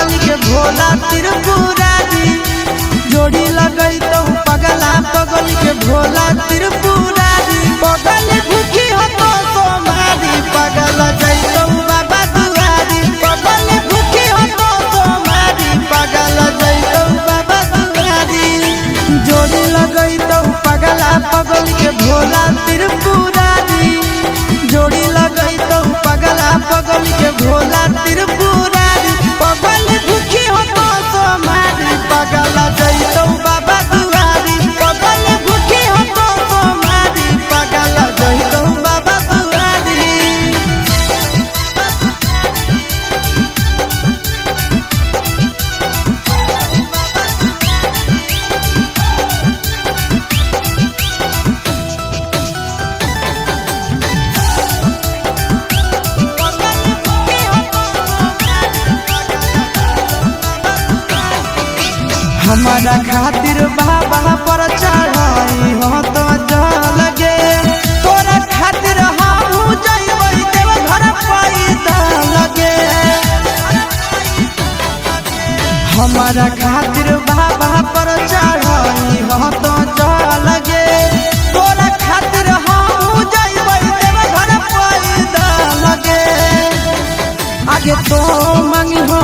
पगल के भोला त्रिपुरारी जोड़ी लगई तो पगला पगल के भोला त्रिपुरारी पगल भूखी हो तो सोमारी पगल जैतो बाबा दुआरी पगल भूखी हो तो सोमारी पगल जैतो बाबा दुआरी जोड़ी लगई तो पगला पगल के भोला त्रिपुरारी जोड़ी लगई तो पगला पगल के भोला त्रिपुरारी पगल भूखी हो तो सोमारी पगल जैतो बाबा दुआरी पगल भूखी हो तो सोमारी पगल जैतो बाबा दुआरी। हमारा खातिर बाबा पर चढ़ाई हो तो लगे तोरा खातिर हम जइबै देव घर पैदा लगे हमारा खातिर बाबा पर चढ़ाई हो तो लगे तोरा खातिर हम जइबै देव घर पैदा लगे आगे तो मंगी हो